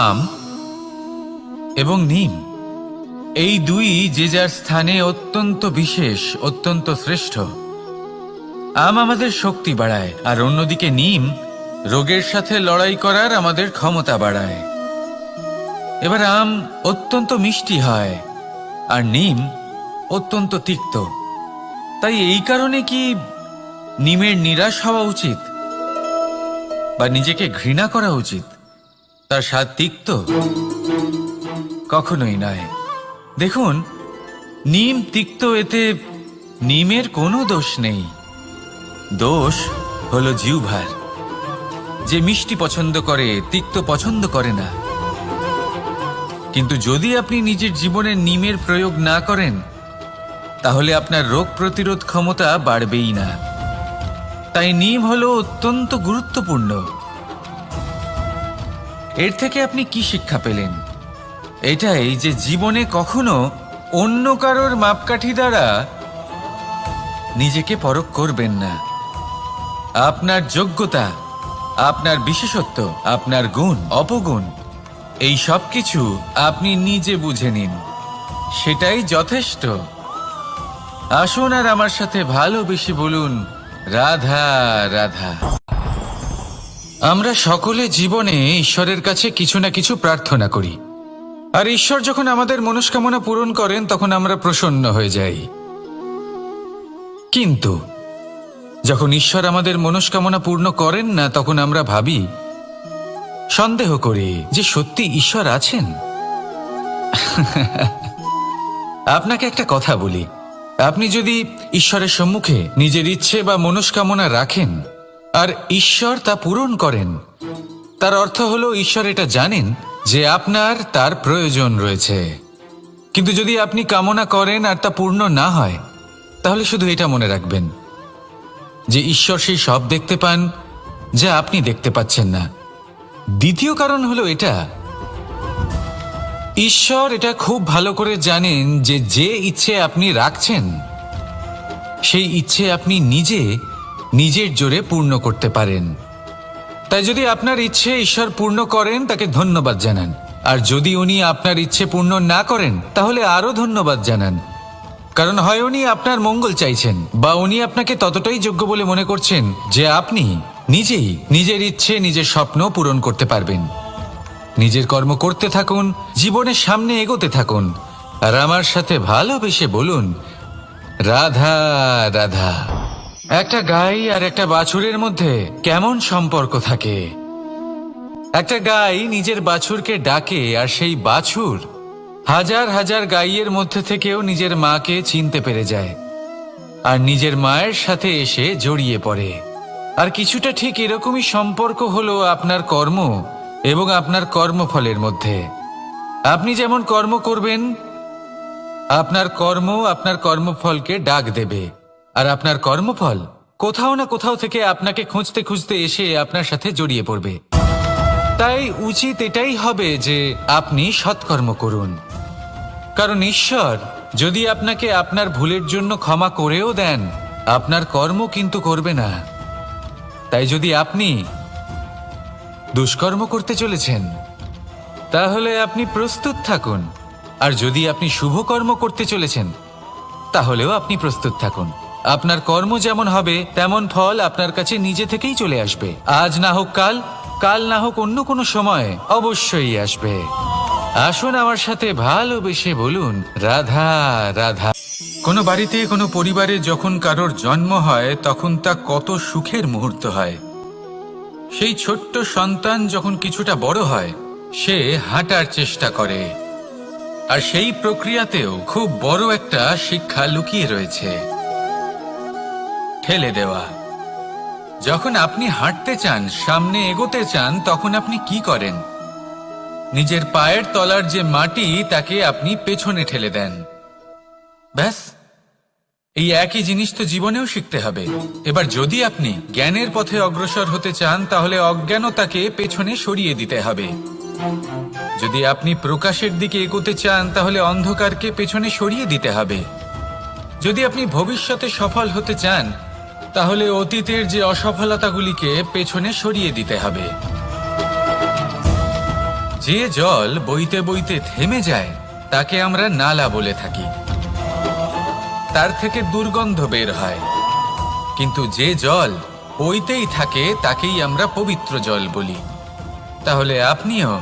আম এবং নিম, এই দুই যে যার স্থানে অত্যন্ত বিশেষ, অত্যন্ত শ্রেষ্ঠ। আম আমাদের শক্তি বাড়ায়, আর অন্যদিকে নিম রোগের সাথে লড়াই করার আমাদের ক্ষমতা বাড়ায়। এবার আম অত্যন্ত মিষ্টি হয় আর নিম অত্যন্ত তিক্ত। তাই এই কারণে কি নিমের নিরাশ হওয়া উচিত বা নিজেকে ঘৃণা করা উচিত? তার স্বাদ তিক্ত? কখনোই নয়। দেখুন, নিম তিক্ত, এতে নিমের কোনো দোষ নেই। দোষ হলো জিহ্বার, যে মিষ্টি পছন্দ করে, তিক্ত পছন্দ করে না। কিন্তু যদি আপনি নিজের জীবনে নিমের প্রয়োগ না করেন, তাহলে আপনার রোগ প্রতিরোধ ক্ষমতা বাড়বেই না। তাই নিম হলো অত্যন্ত গুরুত্বপূর্ণ। এর থেকে আপনি কি শিক্ষা পেলেন? এটাই যে জীবনে কখনো অন্য কারোর মাপকাঠি দ্বারা নিজেকে পরখ করবেন না। আপনার যোগ্যতা, আপনার বিশেষত্ব, আপনার গুণ, অপগুণ, এই সব কিছু আপনি নিজে বুঝে নিন, সেটাই যথেষ্ট। আসুন আর আমার সাথে ভালোবেসে বলুন, রাধা রাধা। আমরা সকলে জীবনে ঈশ্বরের কাছে কিছু না কিছু প্রার্থনা করি, আর ঈশ্বর যখন আমাদের মনস্কামনা পূরণ করেন তখন আমরা প্রসন্ন হয়ে যাই। কিন্তু যখন ঈশ্বর আমাদের মনস্কামনা পূর্ণ করেন না, তখন আমরা ভাবি, সন্দেহ করি যে সত্যি ঈশ্বর আছেন। আপনাকে একটা কথা বলি, আপনি যদি ঈশ্বরের সম্মুখে নিজের ইচ্ছে বা মনস্কামনা রাখেন আর ঈশ্বর তা পূরণ করেন, তার অর্থ হলো ঈশ্বর এটা জানেন যে আপনার তার প্রয়োজন রয়েছে। কিন্তু যদি আপনি কামনা করেন আর তা পূর্ণ না হয়, তাহলে শুধু এটা মনে রাখবেন যে ঈশ্বর সেই সব দেখতে পান যা আপনি দেখতে পাচ্ছেন না। দ্বিতীয় কারণ হলো এটা, ঈশ্বর এটা খুব ভালো করে জানেন যে যে ইচ্ছে আপনি রাখছেন, সেই ইচ্ছে আপনি নিজের জোরে পূর্ণ করতে পারেন। তাই যদি আপনার ইচ্ছে ঈশ্বর পূর্ণ করেন, তাকে ধন্যবাদ জানান। আর যদি উনি আপনার ইচ্ছে পূর্ণ না করেন, তাহলে আরো ধন্যবাদ জানান। কারণ হয় উনি আপনার মঙ্গল চাইছেন, বা উনি আপনাকে ততটাই যোগ্য বলে মনে করছেন যে আপনি নিজেই নিজের ইচ্ছে, নিজের স্বপ্ন পূরণ করতে পারবেন। নিজের কর্ম করতে থাকুন, জীবনের সামনে এগোতে থাকুন, আর আমার সাথে ভালোবেসে বলুন, রাধা রাধা। একটা গাই আর একটা বাছুরের মধ্যে কেমন সম্পর্ক থাকে? একটা গাই নিজের বাছুরকে ডাকে, আর সেই বাছুর হাজার হাজার গাইয়ের মধ্যে থেকেও নিজের মাকে চিনতে পেরে যায় আর নিজের মায়ের সাথে এসে জড়িয়ে পড়ে। আর কিছুটা ঠিক এরকমই সম্পর্ক হলো আপনার কর্ম এবং আপনার কর্মফলের মধ্যে। আপনি যেমন কর্ম করবেন, আপনার কর্ম আপনার কর্মফলকে ডাক দেবে, আর আপনার কর্মফল কোথাও না কোথাও থেকে আপনাকে খুঁজতে খুঁজতে এসে আপনার সাথে জড়িয়ে পড়বে। তাই উচিত এটাই হবে যে আপনি সৎকর্ম করুন, কারণ ঈশ্বর যদি আপনাকে আপনার ভুলের জন্য ক্ষমা করেও দেন, আপনার কর্ম কিন্তু করবে না। তাই যদি আপনি দুষ্কর্ম করতে চলেছেন, তাহলে আপনি প্রস্তুত থাকুন, আর যদি আপনি শুভ কর্ম করতে চলেছেন, তাহলেও আপনি প্রস্তুত থাকুন। আপনার কর্ম যেমন হবে তেমন ফল আপনার কাছে নিজে থেকেই চলে আসবে। আজ না হোক কাল, কাল না হোক অন্য কোনো সময়, অবশ্যই আসবে। আসুন আমার সাথে ভালোবেসে বলুন, রাধা রাধা। কোনো বাড়িতে, কোনো পরিবারে যখন কারোর জন্ম হয়, তখন তা কত সুখের মুহূর্ত হয়। সেই ছোট্ট সন্তান যখন কিছুটা বড় হয়, সে হাঁটার চেষ্টা করে, আর সেই প্রক্রিয়াতেও খুব বড় একটা শিক্ষা লুকিয়ে রয়েছে, ঠেলে দেওয়া। যখন আপনি হাঁটতে চান, সামনে এগোতে চান, তখন আপনি কি করেন? নিজের পায়ের তলার যে মাটি, তাকে আপনি পেছনে ঠেলে দেন। ব্যাস, এই একই জিনিস তো জীবনেও শিখতে হবে। এবার যদি আপনি জ্ঞানের পথে অগ্রসর হতে চান, তাহলে অজ্ঞানতাকে পেছনে সরিয়ে দিতে হবে। যদি আপনি প্রকাশের দিকে এগোতে চান, তাহলে অন্ধকারকে পেছনে সরিয়ে দিতে হবে। যদি আপনি ভবিষ্যতে সফল হতে চান, তাহলে অতীতের যে অসফলতাগুলিকে পেছনে সরিয়ে দিতে হবে। যে জল বইতে বইতে থেমে যায় তাকে আমরা নালা বলে থাকি, তার থেকে দুর্গন্ধ বের হয়। কিন্তু যে জল বইতেই থাকে তাকেই আমরা পবিত্র জল বলি। তাহলে আপনিও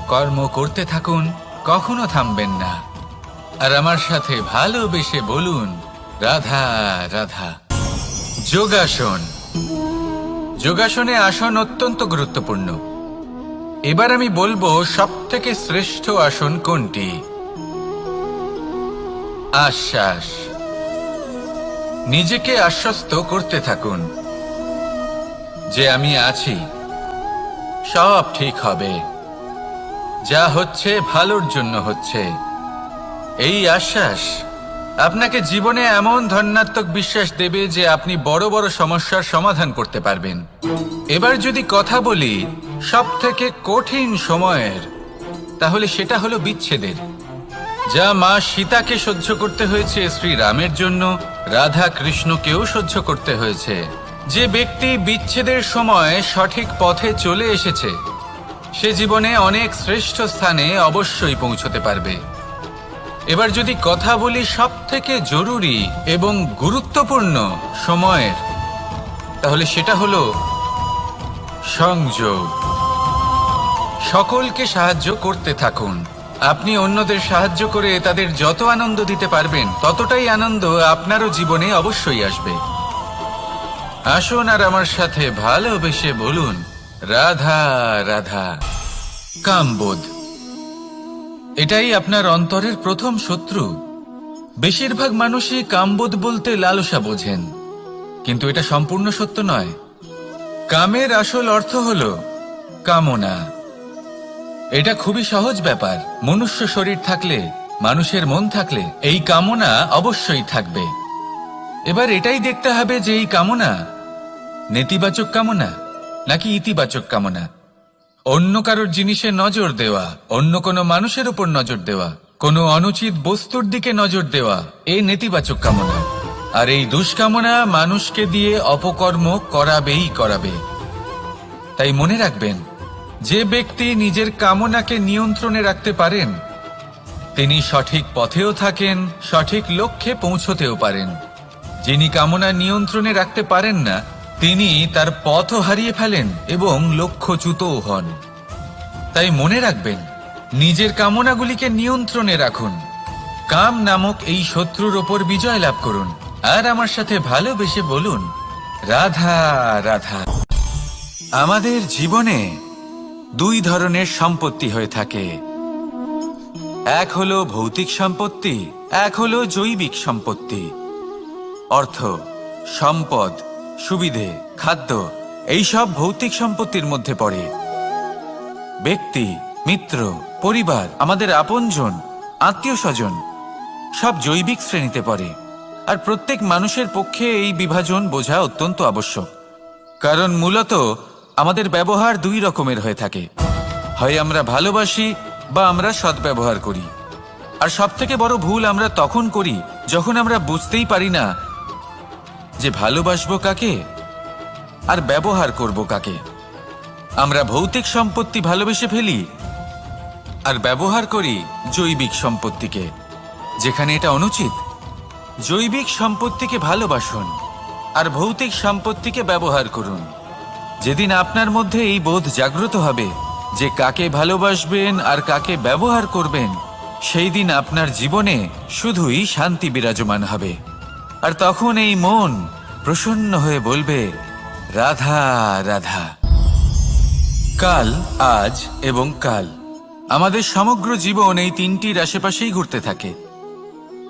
কর্ম করতে থাকুন, কখনো থামবেন না। আর আমার সাথে ভালোবেসে বলুন, রাধা রাধা। যোগাসন। যোগাসনে আসন অত্যন্ত গুরুত্বপূর্ণ। এবার আমি বলবো সবথেকে শ্রেষ্ঠ আসন কোনটি। আশ্বাস। নিজেকে আশ্বস্ত করতে থাকুন যে আমি আছি, সব ঠিক হবে, যা হচ্ছে ভালোর জন্য হচ্ছে। এই আশ্বাস আপনাকে জীবনে এমন ধনাত্মক বিশ্বাস দেবে যে আপনি বড় বড় সমস্যার সমাধান করতে পারবেন। এবার যদি কথা বলি সবথেকে কঠিন সময়ের, তাহলে সেটা হলো বিচ্ছেদের। যা মা সীতাকে সহ্য করতে হয়েছে শ্রীরামের জন্য, রাধা কৃষ্ণকেও সহ্য করতে হয়েছে। যে ব্যক্তি বিচ্ছেদের সময় সঠিক পথে চলে এসেছে সে জীবনে অনেক শ্রেষ্ঠ স্থানে অবশ্যই পৌঁছতে পারবে। এবার যদি কথা বলি সবথেকে জরুরি এবং গুরুত্বপূর্ণ সময়ের, তাহলে সেটা হলো সংযোগ। সকলকে সাহায্য করতে থাকুন। আপনি অন্যদের সাহায্য করে তাদের যত আনন্দ দিতে পারবেন ততটাই আনন্দ আপনারও জীবনে অবশ্যই আসবে। আসুন আর আমার সাথে ভালোবেসে বলুন, রাধা রাধা। কামবোধ। এটাই আপনার অন্তরের প্রথম শত্রু। বেশিরভাগ মানুষই কামবোধ বলতে লালসা বোঝেন, কিন্তু এটা সম্পূর্ণ সত্য নয়। কামের আসল অর্থ হলো কামনা। এটা খুবই সহজ ব্যাপার। মনুষ্য শরীর থাকলে, মানুষের মন থাকলে এই কামনা অবশ্যই থাকবে। এবার এটাই দেখতে হবে যে এই কামনা নেতিবাচক কামনা নাকি ইতিবাচক কামনা। অন্য কারোর জিনিসে নজর দেওয়া, অন্য কোনো মানুষের উপর নজর দেওয়া, কোনো অনুচিত বস্তুর দিকে নজর দেওয়া, এই নেতিবাচক কামনা। আর এই দুষ্কামনা মানুষকে দিয়ে অপকর্ম করাবেই করাবে। তাই মনে রাখবেন, যে ব্যক্তি নিজের কামনাকে নিয়ন্ত্রণে রাখতে পারেন তিনি সঠিক পথেও থাকেন, সঠিক লক্ষ্যে পৌঁছতেও পারেন। যিনি কামনা নিয়ন্ত্রণে রাখতে পারেন না তিনি তার পথও হারিয়ে ফেলেন এবং লক্ষ্যচ্যুতও হন। তাই মনে রাখবেন, নিজের কামনাগুলিকে নিয়ন্ত্রণে রাখুন। কাম নামক এই শত্রুর ওপর বিজয় লাভ করুন। আর আমার সাথে ভালোবেসে বলুন, রাধা রাধা। আমাদের জীবনে দুই ধরনের সম্পত্তি হয়ে থাকে। এক হলো ভৌতিক সম্পত্তি, এক হলো জৈবিক সম্পত্তি। অর্থ, সম্পদ, সুবিধে, খাদ্য এইসব ভৌতিক সম্পত্তির মধ্যে পড়ে। ব্যক্তি, মিত্র, পরিবার, আমাদের আপনজন, আত্মীয় স্বজন সব জৈবিক শ্রেণীতে পড়ে। আর প্রত্যেক মানুষের পক্ষে এই বিভাজন বোঝা অত্যন্ত আবশ্যক। কারণ মূলত আমাদের ব্যবহার দুই রকমের হয়ে থাকে। হয় আমরা ভালোবাসি বা আমরা সদ্ব্যবহার করি। আর সবথেকে বড় ভুল আমরা তখন করি যখন আমরা বুঝতেই পারি না যে ভালোবাসবো কাকে আর ব্যবহার করব কাকে। আমরা ভৌতিক সম্পত্তি ভালোবেসে ফেলি আর ব্যবহার করি জৈবিক সম্পত্তিকে, যেখানে এটা অনুচিত। জৈবিক সম্পত্তিকে ভালোবাসুন আর ভৌতিক সম্পত্তিকে ব্যবহার করুন। যেদিন আপনার মধ্যে এই বোধ জাগ্রত হবে যে কাকে ভালোবাসবেন আর কাকে ব্যবহার করবেন, সেই দিন আপনার জীবনে শুধুই শান্তি বিরাজমান হবে। আর তখন এই মন প্রসন্ন হয়ে বলবে, রাধা রাধা। কাল, আজ এবং কাল। আমাদের সমগ্র জীবন এই তিনটির আশেপাশেই ঘুরতে থাকে।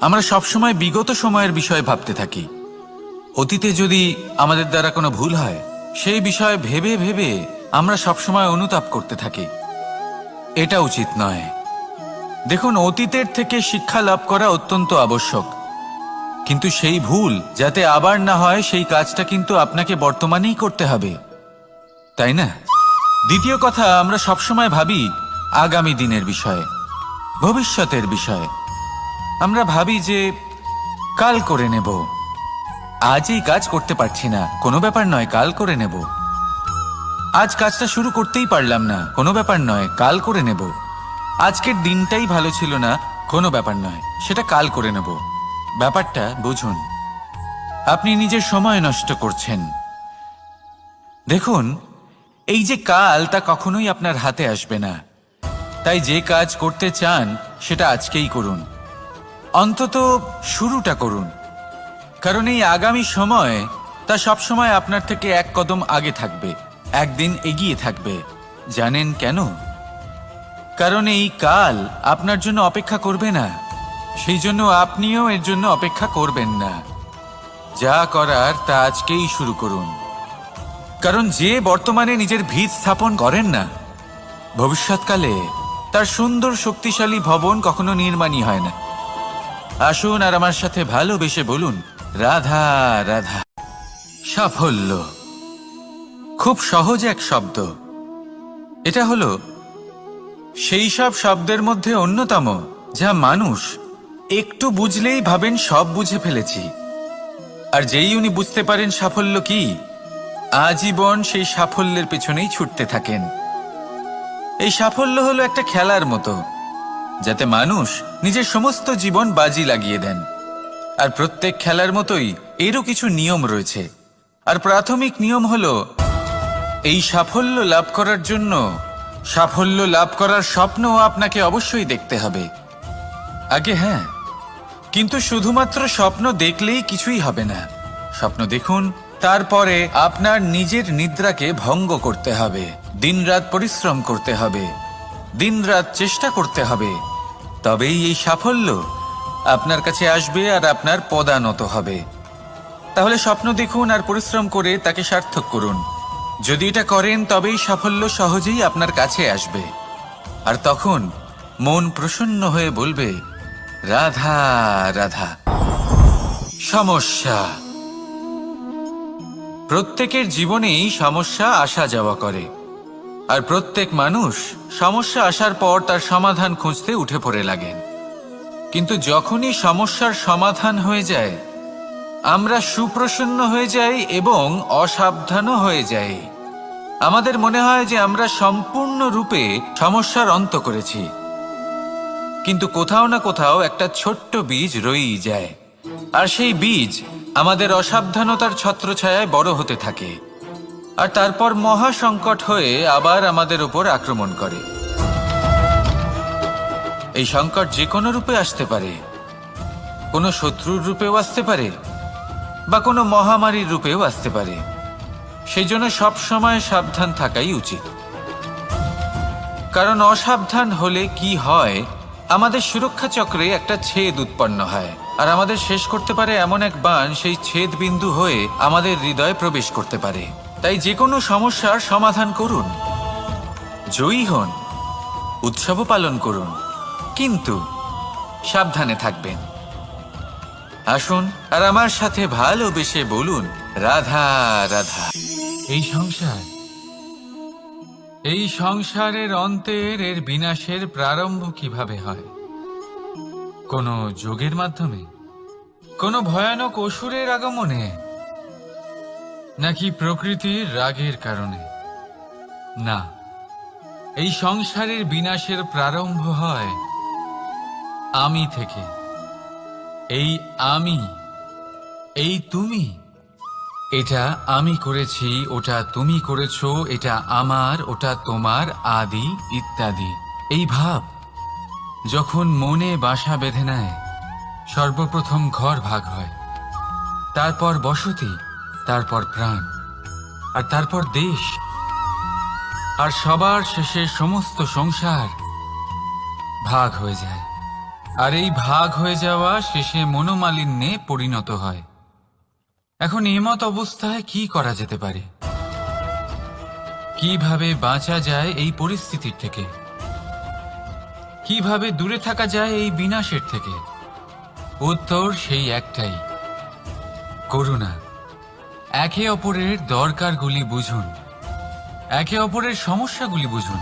আমরা সবসময় বিগত সময়ের বিষয়ে ভাবতে থাকি। অতীতে যদি আমাদের দ্বারা কোনো ভুল হয় সেই বিষয়ে ভেবে ভেবে আমরা সবসময় অনুতাপ করতে থাকি। এটা উচিত নয়। দেখুন, অতীতের থেকে শিক্ষা লাভ করা অত্যন্ত আবশ্যক, কিন্তু সেই ভুল যাতে আবার না হয় সেই কাজটা কিন্তু আপনাকে বর্তমানেই করতে হবে, তাই না? দ্বিতীয় কথা, আমরা সবসময় ভাবি আগামী দিনের বিষয়ে, ভবিষ্যতের বিষয়ে। আমরা ভাবি যে কাল করে নেব, আজ এই কাজ করতে পারছি না, কোনো ব্যাপার নয়, কাল করে নেব। আজ কাজটা শুরু করতেই পারলাম না, কোনো ব্যাপার নয়, কাল করে নেব। আজকের দিনটাই ভালো ছিল না, কোনো ব্যাপার নয়, সেটা কাল করে নেব। ব্যাপারটা বুঝুন, আপনি নিজের সময় নষ্ট করছেন। দেখুন, এই যে কাল, তা কখনোই আপনার হাতে আসবে না। তাই যে কাজ করতে চান সেটা আজকেই করুন, অন্তত শুরুটা করুন। কারণ এই আগামী সময় তা সবসময় আপনার থেকে এক কদম আগে থাকবে, একদিন এগিয়ে থাকবে। জানেন কেন? কারণ এই কাল আপনার জন্য অপেক্ষা করবে না, সেই জন্য আপনিও এর জন্য অপেক্ষা করবেন না। যা করার তা আজকেই শুরু করুন। কারণ যে বর্তমানে নিজের ভিত স্থাপন করেন না, ভবিষ্যৎকালে তার সুন্দর শক্তিশালী ভবন কখনো নির্মাণই হয় না। আসুন আর আমার সাথে ভালোবেসে বলুন, রাধা রাধা। সাফল্য খুব সহজ এক শব্দ। এটা হলো সেই সব শব্দের মধ্যে অন্যতম যা মানুষ একটু বুঝলেই ভাবেন সব বুঝে ফেলেছি। আর যেই উনি বুঝতে পারেন সাফল্য কি, আজীবন সেই সাফল্যের পেছনেই ছুটতে থাকেন। এই সাফল্য হলো একটা খেলার মতো, যাতে মানুষ নিজের সমস্ত জীবন বাজি লাগিয়ে দেন। আর প্রত্যেক খেলার মতোই এরও কিছু নিয়ম রয়েছে। আর প্রাথমিক নিয়ম হলো, এই সাফল্য লাভ করার জন্য সাফল্য লাভ করার স্বপ্ন আপনাকে অবশ্যই দেখতে হবে আগে। হ্যাঁ, কিন্তু শুধুমাত্র স্বপ্ন দেখলেই কিছুই হবে না। স্বপ্ন দেখুন, তারপরে আপনার নিজের নিদ্রাকে ভঙ্গ করতে হবে, দিনরাত পরিশ্রম করতে হবে, দিনরাত চেষ্টা করতে হবে। তবেই এই সাফল্য আপনার কাছে আসবে আর আপনার পদানত হবে। তাহলে স্বপ্ন দেখুন আর পরিশ্রম করে তাকে সার্থক করুন। যদি এটা করেন তবেই সাফল্য সহজেই আপনার কাছে আসবে। আর তখন মন প্রসন্ন হয়ে বলবে, রাধা রাধা। সমস্যা, প্রত্যেকের জীবনেই সমস্যা আসা যাওয়া করে। আর প্রত্যেক মানুষ সমস্যা আসার পর তার সমাধান খুঁজতে উঠে পড়ে লাগেন। কিন্তু যখনই সমস্যার সমাধান হয়ে যায়, আমরা সুপ্রসন্ন হয়ে যাই এবং অসাবধানও হয়ে যাই। আমাদের মনে হয় যে আমরা সম্পূর্ণরূপে সমস্যার অন্ত করেছি, কিন্তু কোথাও না কোথাও একটা ছোট্ট বীজ রয়েই যায়। আর সেই বীজ আমাদের অসাবধানতার ছত্রছায়ায় বড় হতে থাকে, আর তারপর মহা সংকট হয়ে আবার আমাদের উপর আক্রমণ করে। এই সংকট যে কোনো রূপে আসতে পারে, কোনো শত্রুর রূপেও আসতে পারে, বা কোনো মহামারীর রূপেও আসতে পারে। সেই জন্য সবসময় সাবধান থাকাই উচিত। কারণ অসাবধান হলে কি হয়, আমাদের সুরক্ষা চক্রে একটা ছেদ উৎপন্ন হয়, আর আমাদের শেষ করতে পারে এমন এক বাণ সেই ছেদ বিন্দু হয়ে আমাদের হৃদয়ে প্রবেশ করতে পারে। তাই যে কোনো সমস্যার সমাধান করুন, জয়ী হন, উৎসবও পালন করুন, কিন্তু সাবধানে থাকবেন। আসুন আর আমার সাথে ভালোবেসে বলুন, রাধা রাধা। এই সংসারের অন্তের এর বিনাশের প্রারম্ভ কিভাবে হয়? কোনো যোগের মাধ্যমে, কোনো ভয়ানক অসুরের আগমনে, নাকি প্রকৃতির রাগের কারণে? না, এই সংসারের বিনাশের প্রারম্ভ হয় আমি থেকে। এই আমি, এই তুমি, এটা আমি করেছি, ওটা তুমি করেছো, এটা আমার, ওটা তোমার, আদি ইত্যাদি। এই ভাব যখন মনে বাসা বেঁধে নেয়, সর্বপ্রথম ঘর ভাগ হয়, তারপর বসতি, তারপর প্রাণ, আর তারপর দেশ, আর সবার শেষে সমস্ত সংসার ভাগ হয়ে যায়। আর এই ভাগ হয়ে যাওয়া শেষে মনোমালিন্যে পরিণত হয়। এখন এমত অবস্থায় কি করা যেতে পারে? কিভাবে বাঁচা যায় এই পরিস্থিতির থেকে? কিভাবে দূরে থাকা যায় এই বিনাশের থেকে? উত্তর সেই একটাই, করুণা। একে অপরের দরকারগুলি বুঝুন, একে অপরের সমস্যাগুলি বুঝুন,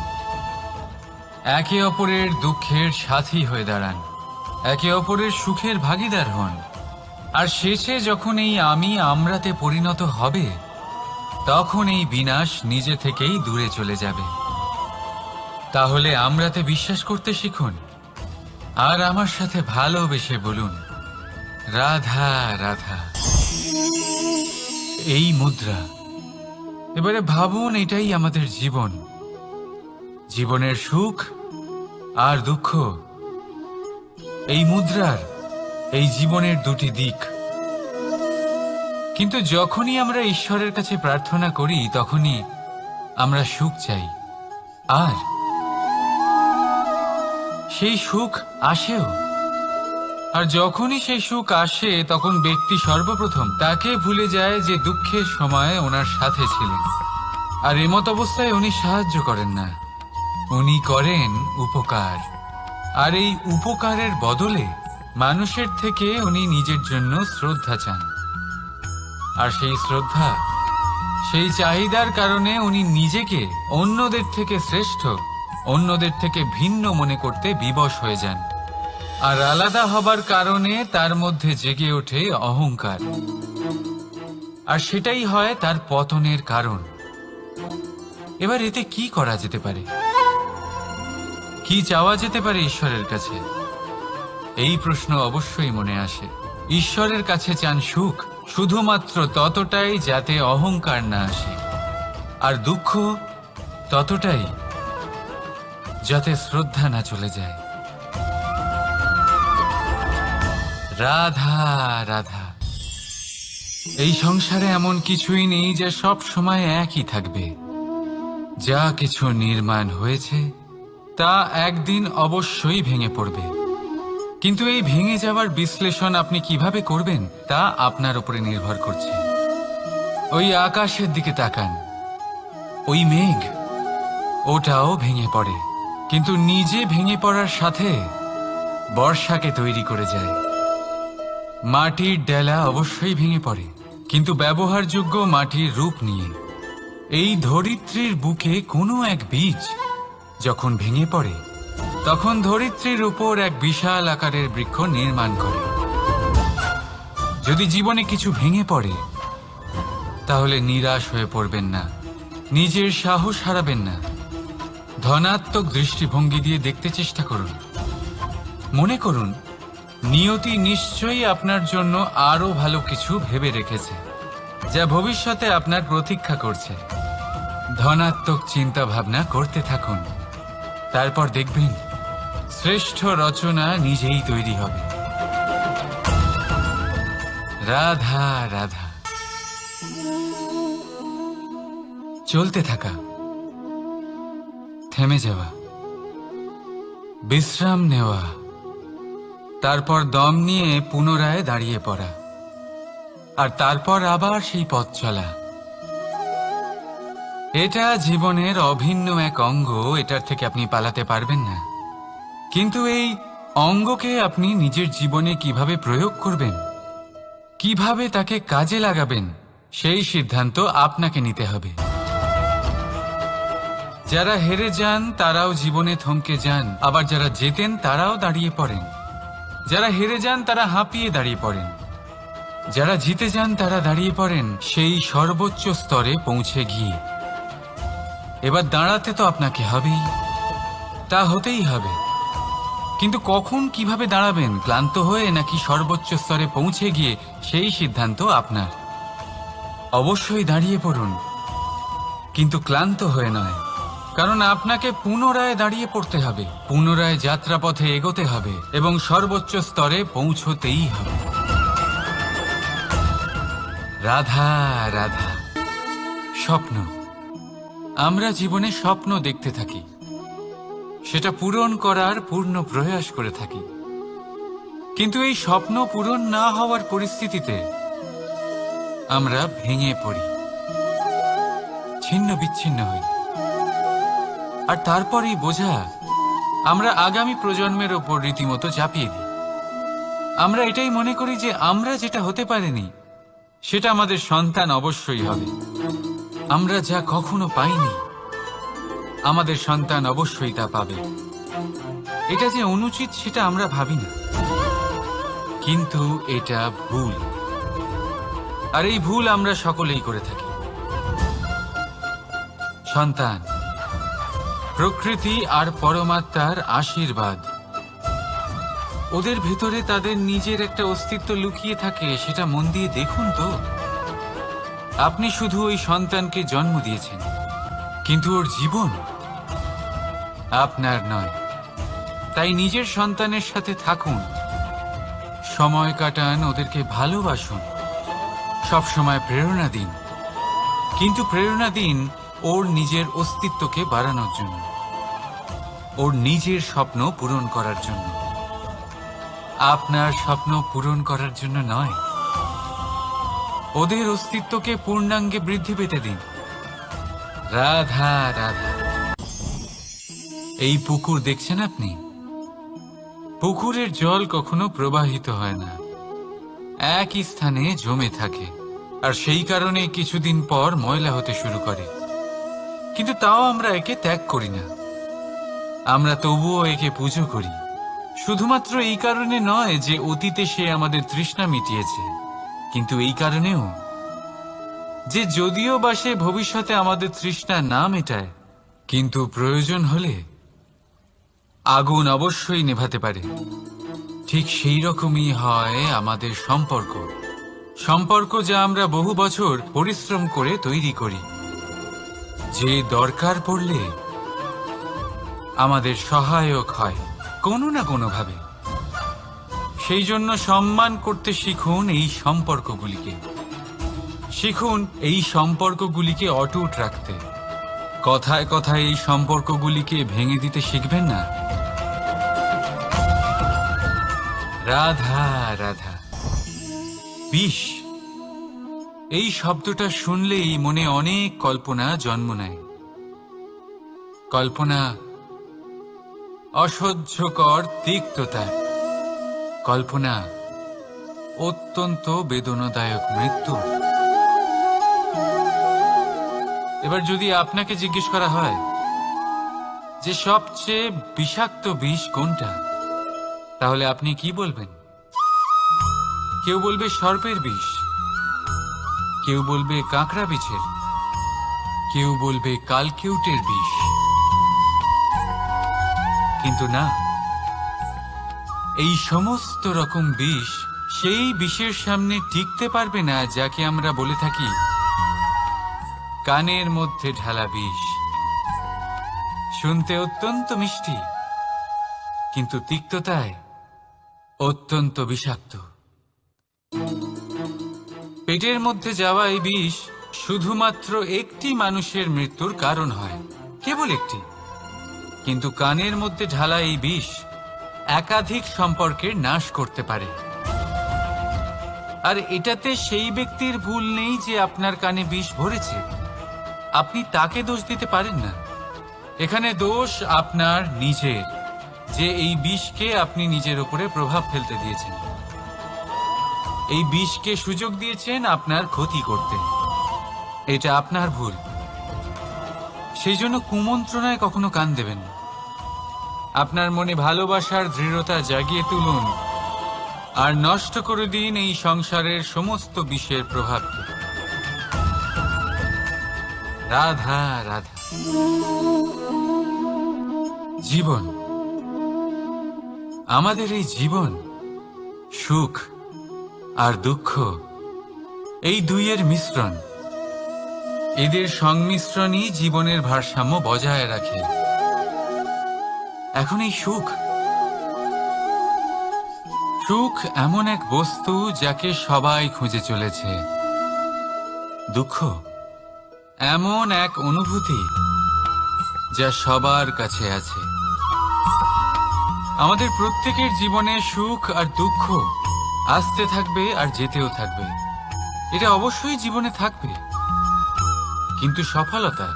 একে অপরের দুঃখের সাথী হয়ে দাঁড়ান, একে অপরের সুখের ভাগীদার হন। আর শেষে যখন এই আমি আমরাতে পরিণত হবে, তখন এই বিনাশ নিজে থেকেই দূরে চলে যাবে। তাহলে আমরাতে বিশ্বাস করতে শিখুন আর আমার সাথে ভালোবেসে বলুন, রাধা রাধা। এই মুদ্রা, এবারে ভাবুন এটাই আমাদের জীবন, জীবনের সুখ আর দুঃখ। এই মুদ্রার এই জীবনের দুটি দিক। কিন্তু যখনই আমরা ঈশ্বরের কাছে প্রার্থনা করি তখনই আমরা সুখ চাই, আর সেই সুখ আসেও। আর যখনই সেই সুখ আসে তখন ব্যক্তি সর্বপ্রথম তাকে ভুলে যায় যে দুঃখের সময় ওনার সাথে ছিলেন। আর এমত অবস্থায় উনি সাহায্য করেন না, উনি করেন উপকার। আর এই উপকারের বদলে মানুষের থেকে উনি নিজের জন্য শ্রদ্ধা চান। আর সেই শ্রদ্ধা, সেই চাহিদার কারণে উনি নিজেকে অন্যদের থেকে শ্রেষ্ঠ, অন্যদের থেকে ভিন্ন মনে করতে বিবশ হয়ে যান। আর আলাদা হবার কারণে তার মধ্যে জেগে ওঠে অহংকার, আর সেটাই হয় তার পতনের কারণ। এবার এতে কি করা যেতে পারে? কি চাওয়া যেতে পারে ঈশ্বরের কাছে? এই প্রশ্ন অবশ্যই মনে আসে। ঈশ্বরের কাছে চান সুখ, শুধুমাত্র ততটাই যাতে অহংকার না আসে, আর দুঃখ ততটাই যাতে শ্রদ্ধা না চলে যায়। রাধা রাধা। এই সংসারে এমন কিছুই নেই যা সব সময় একই থাকবে। যা কিছু নির্মাণ হয়েছে তা একদিন অবশ্যই ভেঙে পড়বে। কিন্তু এই ভেঙে যাওয়ার বিশ্লেষণ আপনি কিভাবে করবেন তা আপনার উপরে নির্ভর করছে। ওই আকাশের দিকে তাকান, ওই মেঘ, ওটাও ভেঙে পড়ে, কিন্তু নিজে ভেঙে পড়ার সাথে বর্ষাকে তৈরি করে যায়। মাটির ডেলা অবশ্যই ভেঙে পড়ে, কিন্তু ব্যবহারযোগ্য মাটির রূপ নিয়ে। এই ধরিত্রীর বুকে কোনো এক বীজ যখন ভেঙে পড়ে তখন ধরিত্রীর উপর এক বিশাল আকারের বৃক্ষ নির্মাণ করে। যদি জীবনে কিছু ভেঙে পড়ে তাহলে নিরাশ হয়ে পড়বেন না, নিজের সাহস হারাবেন না। ধনাত্মক দৃষ্টিভঙ্গি দিয়ে দেখতে চেষ্টা করুন। মনে করুন নিয়তি নিশ্চয়ই আপনার জন্য আরো ভালো কিছু ভেবে রেখেছে, যা ভবিষ্যতে আপনার প্রতীক্ষা করছে। ধনাত্মক চিন্তা ভাবনা করতে থাকুন, তারপর দেখবেন শ্রেষ্ঠ রচনা নিজেই তৈরি হবে। রাধা রাধা। চলতে থাকা, থেমে যাওয়া, বিশ্রাম নেওয়া, তারপর দম নিয়ে পুনরায় দাঁড়িয়ে পড়া, আর তারপর আবার সেই পথ চলা। এটা জীবনের অভিন্ন এক অঙ্গ, এটার থেকে আপনি পালাতে পারবেন না। কিন্তু এই অঙ্গকে আপনি নিজের জীবনে কিভাবে প্রয়োগ করবেন, কিভাবে তাকে কাজে লাগাবেন, সেই সিদ্ধান্ত আপনাকে নিতে হবে। যারা হেরে যান তারাও জীবনে থমকে যান, আবার যারা জেতেন তারাও দাঁড়িয়ে পড়েন। যারা হেরে যান তারা হাঁপিয়ে দাঁড়িয়ে পড়েন, যারা জিতে যান তারা দাঁড়িয়ে পড়েন সেই সর্বোচ্চ স্তরে পৌঁছে গিয়ে। এবার দাঁড়াতে তো আপনাকে হবেই, তা হতেই হবে। কিন্তু কখন, কিভাবে দাঁড়াবেন, ক্লান্ত হয়ে নাকি সর্বোচ্চ স্তরে পৌঁছে গিয়ে, সেই সিদ্ধান্ত আপনার। অবশ্যই দাঁড়িয়ে পড়ুন, কিন্তু ক্লান্ত হয়ে নয়, কারণ আপনাকে পুনরায় দাঁড়িয়ে পড়তে হবে, পুনরায় যাত্রাপথে এগোতে হবে এবং সর্বোচ্চ স্তরে পৌঁছতেই হবে। রাধা রাধা। স্বপ্ন, আমরা জীবনে স্বপ্ন দেখতে থাকি, সেটা পূরণ করার পূর্ণ প্রয়াস করে থাকি। কিন্তু এই স্বপ্ন পূরণ না হওয়ার পরিস্থিতিতে আমরা ভেঙে পড়ি, ছিন্ন বিচ্ছিন্ন হই, আর তারপরই বোঝা আমরা আগামী প্রজন্মের ওপর রীতিমতো চাপিয়ে দিই। আমরা এটাই মনে করি যে আমরা যেটা হতে পারিনি সেটা আমাদের সন্তান অবশ্যই হবে। আমরা যা কখনো পাইনি আমাদের সন্তান অবশ্যই তা পাবে। এটা যে অনুচিত সেটা আমরা ভাবি না, কিন্তু এটা ভুল। আর এই ভুল আমরা সকলেই করে থাকি। সন্তান প্রকৃতি আর পরমাত্মার আশীর্বাদ। ওদের ভেতরে তাদের নিজের একটা অস্তিত্ব লুকিয়ে থাকে, সেটা মন দিয়ে দেখুন তো। আপনি শুধু ওই সন্তানকে জন্ম দিয়েছেন, কিন্তু ওর জীবন আপনার নয়। তাই নিজের সন্তানের সাথে থাকুন, সময় কাটান, ওদেরকে ভালোবাসুন, সবসময় প্রেরণা দিন, কিন্তু প্রেরণা দিন ওর নিজের অস্তিত্বকে বাড়ানোর জন্য, ওর নিজের স্বপ্ন পূরণ করার জন্য, আপনার স্বপ্ন পূরণ করার জন্য নয়। ওদের অস্তিত্বকে পূর্ণাঙ্গে বৃদ্ধি পেতে দিন। রাধা রাধা। এই পুকুর দেখছেন আপনি? পুকুরের জল কখনো প্রবাহিত হয় না, একই স্থানে জমে থাকে, আর সেই কারণে কিছুদিন পর ময়লা হতে শুরু করে। কিন্তু তাও আমরা একে ত্যাগ করি না, আমরা তবুও একে পুজো করি। শুধুমাত্র এই কারণে নয় যে অতীতে সে আমাদের তৃষ্ণা মিটিয়েছে, কিন্তু এই কারণেও যে যদিও বা সে ভবিষ্যতে আমাদের তৃষ্ণা না মেটায়, কিন্তু প্রয়োজন হলে আগুন অবশ্যই নেভাতে পারে। ঠিক সেই রকমই হয় আমাদের সম্পর্ক, সম্পর্ক যা আমরা বহু বছর পরিশ্রম করে তৈরি করি, যে দরকার পড়লে আমাদের সহায়ক হয় কোনো না কোনোভাবে। সেই জন্য সম্মান করতে শিখুন এই সম্পর্কগুলিকে, শিখুন এই সম্পর্কগুলিকে অটুট রাখতে। কথায় কথায় এই সম্পর্কগুলিকে ভেঙে দিতে শিখবেন না। রাধা রাধা। বিষ, এই শব্দটা শুনলেই মনে অনেক কল্পনা জন্ম নেয়। কল্পনা অসহ্যকর তিক্ততা, কল্পনা অত্যন্ত বেদনাদায়ক মৃত্যু। এবার যদি আপনাকে জিজ্ঞেস করা হয় যে সবচেয়ে বিষাক্ত বিষ কোনটা, তাহলে আপনি কি বলবেন? কেউ বলবে সর্পের বিষ, কেউ বলবে কাঁকড়া বিছের, কেউ বলবে কালকেউটের বিষ। কিন্তু না, এই সমস্ত রকম বিষ সেই বিষের সামনে টিকতে পারবে না যাকে আমরা বলে থাকি কানের মধ্যে ঢালা বিষ। শুনতে অত্যন্ত মিষ্টি, কিন্তু তিক্ততায় অত্যন্ত বিষাক্ত। পেটের মধ্যে যাওয়া এই বিষ শুধুমাত্র একটি মানুষের মৃত্যুর কারণ হয়, কেবল একটি। কিন্তু কানের মধ্যে ঢালা এই বিষ একাধিক সম্পর্কের নাশ করতে পারে। আর এটাতে সেই ব্যক্তির ভুল নেই যে আপনার কানে বিষ ভরেছে, আপনি তাকে দোষ দিতে পারেন না। এখানে দোষ আপনার নিজের, যে এই বিষকে আপনি নিজের উপরে প্রভাব ফেলতে দিয়েছেন, এই বিষকে সুযোগ দিয়েছেন আপনার ক্ষতি করতে। এটা আপনার ভুল। সেই জন্য কুমন্ত্রণায় কখনো কান দেবেন না। আপনার মনে ভালোবাসার দৃঢ়তা জাগিয়ে তুলুন আর নষ্ট করে দিন এই সংসারের সমস্ত বিষের প্রভাবকে। রাধা রাধা। জীবন, আমাদের এই জীবন সুখ আর দুঃখ, এই দুইয়ের মিশ্রণ। এদের সংমিশ্রণই জীবনের ভারসাম্য বজায় রাখে। এখন এই সুখ, সুখ এমন এক বস্তু যাকে সবাই খুঁজে চলেছে। দুঃখ এমন এক অনুভূতি যা সবার কাছে আছে। আমাদের প্রত্যেকের জীবনে সুখ আর দুঃখ আসতে থাকবে আর যেতেও থাকবে, এটা অবশ্যই জীবনে থাকবে। কিন্তু সফলতা,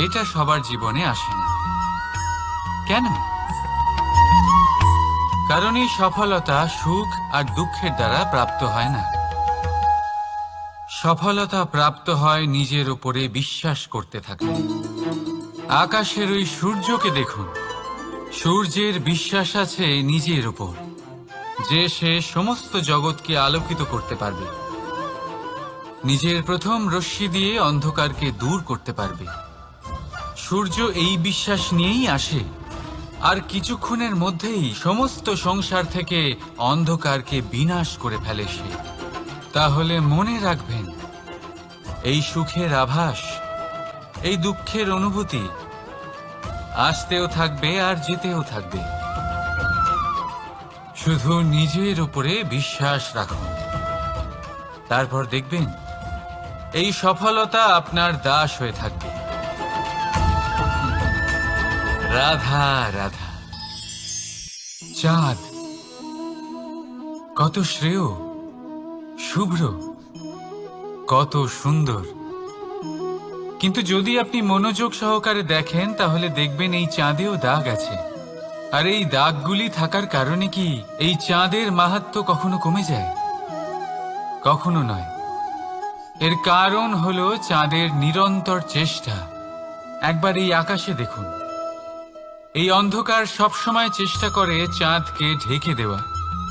এটা সবার জীবনে আসে না। কেন? কারণ এই সফলতা সুখ আর দুঃখের দ্বারা প্রাপ্ত হয় না। সফলতা প্রাপ্ত হয় নিজের উপরে বিশ্বাস করতে থাকলে। আকাশের ওই সূর্যকে দেখুন, সূর্যের বিশ্বাস আছে নিজের উপর যে সে সমস্ত জগৎকে আলোকিত করতে পারবে। নিজের প্রথম রশ্মি দিয়ে অন্ধকারকে দূর করতে পারবে। সূর্য এই বিশ্বাস নিয়েই আসে, আর কিছুক্ষণের মধ্যেই সমস্ত সংসার থেকে অন্ধকারকে বিনাশ করে ফেলে সে। তাহলে মনে রাখবেন, এই সুখের আভাস, এই দুঃখের অনুভূতি আসতেও থাকবে আর যেতেও থাকবে। শুধু নিজের উপরে বিশ্বাস রাখুন, তারপর দেখবেন এই সফলতা আপনার দাস হয়ে থাকবে। রাধা রাধা। চাঁদ কত শ্রেয়, শুভ্র, কত সুন্দর, কিন্তু যদি আপনি মনোযোগ সহকারে দেখেন তাহলে দেখবেন এই চাঁদেও দাগ আছে। আর এই দাগগুলি থাকার কারণে কি এই চাঁদের মাহাত্ম্য কখনো কমে যায়? কখনো নয়। এর কারণ হলো চাঁদের নিরন্তর চেষ্টা। একবার এই আকাশে দেখুন, এই অন্ধকার সবসময় চেষ্টা করে চাঁদকে ঢেকে দেওয়া,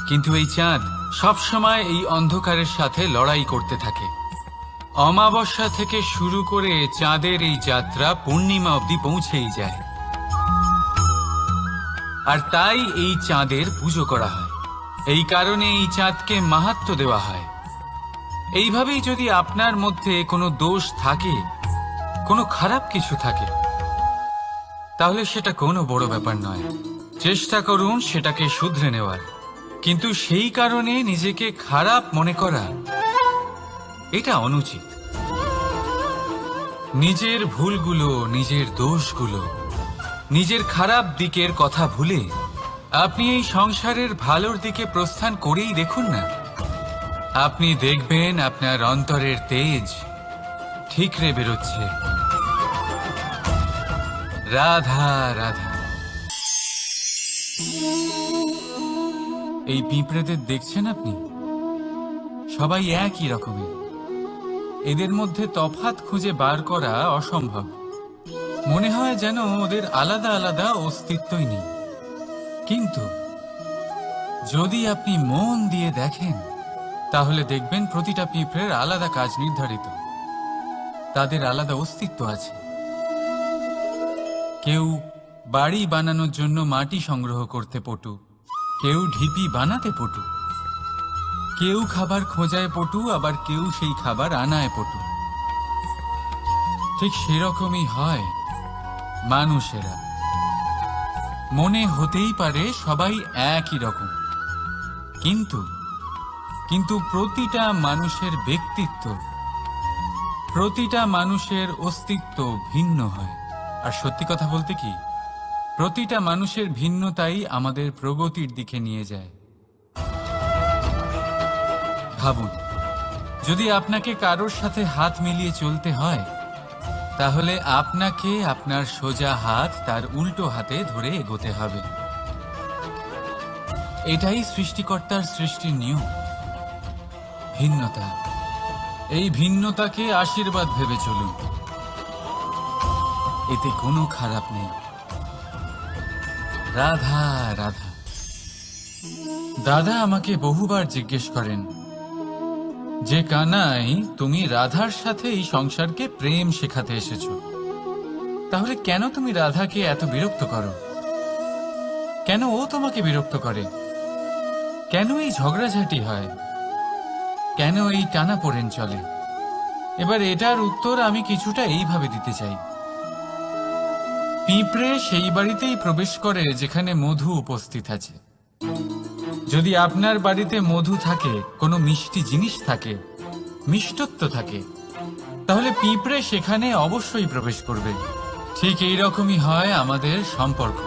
কিন্তু এই চাঁদ সবসময় এই অন্ধকারের সাথে লড়াই করতে থাকে। অমাবস্যা থেকে শুরু করে চাঁদের এই যাত্রা পূর্ণিমা অবধি পৌঁছেই যায়। আর তাই এই চাঁদের পুজো করা হয়, এই কারণে এই চাঁদকে মাহাত্ম্য দেওয়া হয়। এইভাবেই যদি আপনার মধ্যে কোনো দোষ থাকে, কোনো খারাপ কিছু থাকে, তাহলে সেটা কোনো বড় ব্যাপার নয়। চেষ্টা করুন সেটাকে শুধরে নেওয়ার, কিন্তু সেই কারণে নিজেকে খারাপ মনে করা এটা অনুচিত। নিজের ভুলগুলো, নিজের দোষগুলো, নিজের খারাপ দিকের কথা ভুলে আপনি এই সংসারের ভালোর দিকে প্রস্থান করেই দেখুন না। আপনি দেখবেন আপনার অন্তরের তেজ ঠিকরে বেরোচ্ছে। রাধা রাধা। এই পিঁপড়েদের দেখছেন আপনি? সবাই একই রকমের। এদের মধ্যে তফাৎ খুঁজে বার করা অসম্ভব। মনে হয় যেন ওদের আলাদা আলাদা অস্তিত্বই নেই। কিন্তু যদি আপনি মন দিয়ে দেখেন তাহলে দেখবেন প্রতিটা পিঁপড়ের আলাদা কাজ নির্ধারিত, তাদের আলাদা অস্তিত্ব আছে। কেউ বাড়ি বানানোর জন্য মাটি সংগ্রহ করতে পটু, কেউ ঢিপি বানাতে পটু, কেউ খাবার খোঁজায় পটু, আবার কেউ সেই খাবার আনায় পটু। ঠিক সেরকমই হয় মানুষেরা। মনে হতেই পারে সবাই একই রকম, কিন্তু প্রতিটা মানুষের ব্যক্তিত্ব, প্রতিটা মানুষের অস্তিত্ব ভিন্ন হয়। আর সত্যি কথা বলতে কি, প্রতিটা মানুষের ভিন্নতাই আমাদের প্রগতির দিকে নিয়ে যায়। ভাবুন, যদি আপনাকে কারোর সাথে হাত মিলিয়ে চলতে হয়, তাহলে আপনাকে আপনার সোজা হাত তার উল্টো হাতে ধরে এগোতে হবে। এটাই সৃষ্টিকর্তার সৃষ্টির নিয়ম। ভিন্নতা, এই ভিন্নতাকে আশীর্বাদ ভেবে চলুন, এতে কোনো খারাপ নেই। রাধা রাধা। দাদা আমাকে বহুবার জিজ্ঞেস করেন যে কানাই, তুমি রাধার সাথে এই সংসারকে প্রেম শেখাতে এসেছো, তাহলে কেন তুমি রাধাকে এত বিরক্ত করো? কেন ও তোমাকে বিরক্ত করে? কেন এই ঝগড়াঝাটি হয়? কেন এই টানাপোড়েন চলে? এবার এটার উত্তর আমি কিছুটা এইভাবে দিতে চাই। পিঁপড়ে সেই বাড়িতেই প্রবেশ করে যেখানে মধু উপস্থিত আছে। যদি আপনার বাড়িতে মধু থাকে, কোনো মিষ্টি জিনিস থাকে, মিষ্টত্ব থাকে, তাহলে পিঁপড়ে সেখানে অবশ্যই প্রবেশ করবে। ঠিক এইরকমই হয় আমাদের সম্পর্ক।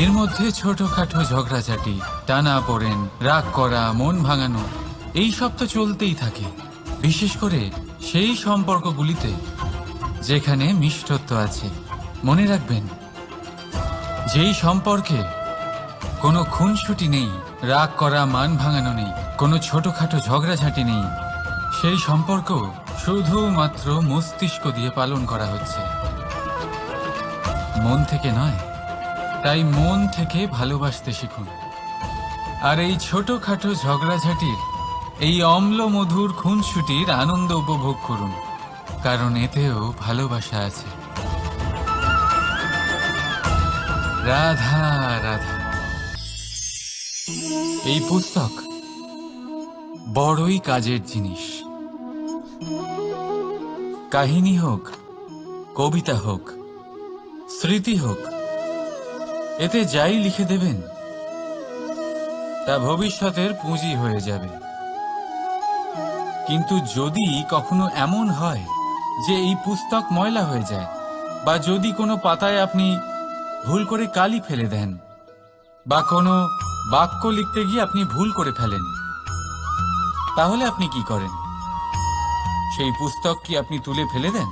এর মধ্যে ছোটখাটো ঝগড়াঝাটি, টানাপোড়েন, রাগ করা, মন ভাঙানো, এই সব তো চলতেই থাকে। বিশেষ করে সেই সম্পর্কগুলিতে যেখানে মিষ্টত্ব আছে। মনে রাখবেন, যেই সম্পর্কে কোনো খুনসুটি নেই, রাগ করা, মান ভাঙানো নেই, কোনো ছোটখাটো ঝগড়াঝাটি নেই, সেই সম্পর্ক শুধুমাত্র মস্তিষ্ক দিয়ে পালন করা হচ্ছে, মন থেকে নয়। তাই মন থেকে ভালোবাসতে শিখুন। আর এই ছোটখাটো ঝগড়াঝাটির এই অম্ল মধুর খুনসুটির আনন্দ উপভোগ করুন, কারণ এতেও ভালোবাসা আছে। রাধা রাধা। এই পুস্তক বড়ই কাজের জিনিস। কাহিনী হোক, কবিতা হোক, স্মৃতি হোক, এতে যাই লিখে দেবেন তা ভবিষ্যতের পুঁজি হয়ে যাবে। কিন্তু যদি কখনো এমন হয় যে এই পুস্তক ময়লা হয়ে যায়, বা যদি কোনো পাতায় আপনি ভুল করে কালি ফেলে দেন, বা কোনো বাক্য লিখতে গিয়ে আপনি ভুল করে ফেলেন, তাহলে আপনি কি করেন? সেই পুস্তক কি আপনি তুলে ফেলে দেন?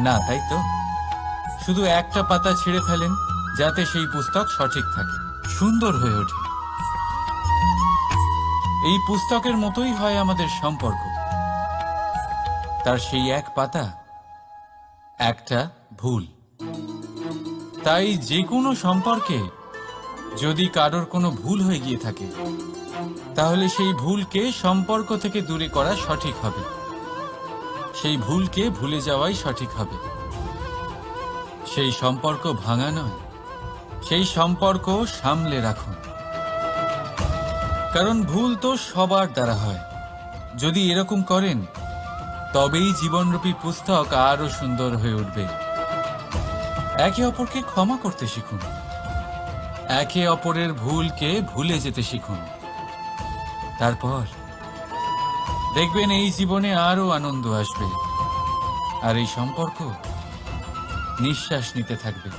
না, তাই তো। শুধু একটা পাতা ছিঁড়ে ফেলেন, যাতে সেই পুস্তক সঠিক থাকে, সুন্দর হয়ে ওঠে। এই পুস্তকের মতোই হয় আমাদের সম্পর্ক। তার সেই এক পাতা, একটা ভুল। তাই যে কোনো সম্পর্কে যদি কারোর কোনো ভুল হয়ে গিয়ে থাকে, তাহলে সেই ভুলকে সম্পর্ক থেকে দূরে করা সঠিক হবে। সেই ভুলকে ভুলে যাওয়াই সঠিক হবে। সেই সম্পর্ক ভাঙা নয়, সেই সম্পর্ক সামলে রাখুন। কারণ ভুল তো সবার দ্বারা হয়। যদি এরকম করেন, তবেই জীবনরূপী পুস্তক আরো সুন্দর হয়ে উঠবে। একে অপরকে ক্ষমা করতে শিখুন, একে অপরের ভুলকে ভুলে যেতে শিখুন। তারপর দেখবেন এই জীবনে আরো আনন্দ আসবে, আর এই সম্পর্ক নিঃশ্বাস নিতে থাকবে।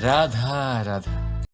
রাধা রাধা।